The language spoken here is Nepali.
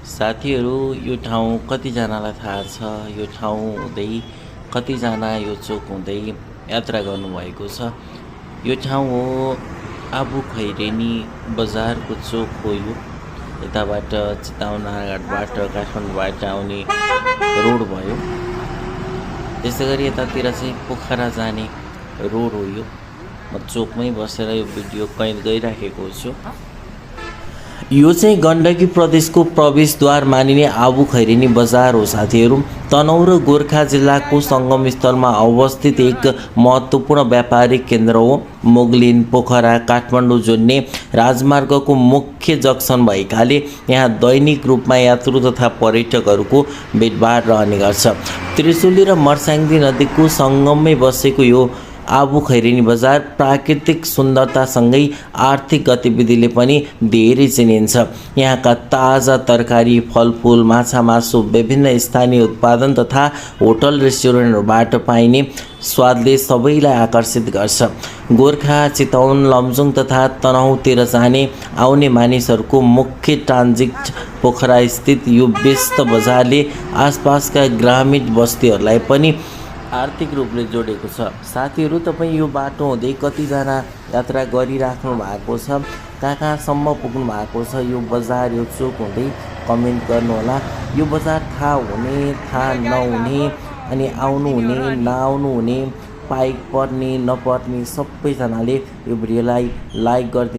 साथीहरू यो ठाउँ कतिजनालाई थाहा छ? यो ठाउँ हुँदै कतिजना यो चोक हुँदै यात्रा गर्नुभएको छ? यो ठाउँ हो आबु खैरेनी बजारको चोक हो यो। यताबाट चितवनघाटबाट काठमाडौँबाट आउने रोड भयो। त्यसै गरी यतातिर चाहिँ पोखरा जाने रोड हो यो। म चोकमै बसेर यो भिडियो कैद गरिराखेको छु। यो चाहिँ गण्डकी प्रदेशको प्रवेशद्वार मानिने आबु खैरेनी बजार हो साथीहरू। तनहुँ र गोर्खा जिल्लाको सङ्गम स्थलमा अवस्थित एक महत्त्वपूर्ण व्यापारिक केन्द्र हो। मुगलिन पोखरा काठमाडौँ जोड्ने राजमार्गको मुख्य जक्सन भएकाले यहाँ दैनिक रूपमा यात्रु तथा पर्यटकहरूको भिडभाड रहने गर्छ। त्रिशुली र मर्स्याङ्दी नदीको सङ्गममै बसेको यो आबु खैरेनी बजार प्राकृतिक सुन्दरतासँगै आर्थिक गतिविधिले पनि धेरै चिनिन्छ। यहाँका ताजा तरकारी, फलफुल, माछा मासु, विभिन्न स्थानीय उत्पादन तथा होटल रेस्टुरेन्टहरूबाट पाइने स्वादले सबैलाई आकर्षित गर्छ। गोर्खा, चितवन, लमजुङ तथा तनहुँतिर जाने आउने मानिसहरूको मुख्य ट्रान्जिट पोखरा स्थित यो व्यस्त बजारले आसपासका ग्रामीण बस्तीहरूलाई पनि आर्थिक रूपले जोडेको छ। साथीहरू, तपाईँ यो बाटो हुँदै कतिजना यात्रा गरिराख्नु भएको छ? कहाँसम्म पुग्नु भएको छ यो बजार, यो चोक हुँदै? कमेन्ट गर्नुहोला। यो बजार थाहा हुने, थाहा नहुने, अनि आउनु हुने, नआउनु हुने, पाइक पर्ने नपर्ने सबैजनाले यो भिडियोलाई लाइक गरिदिनु।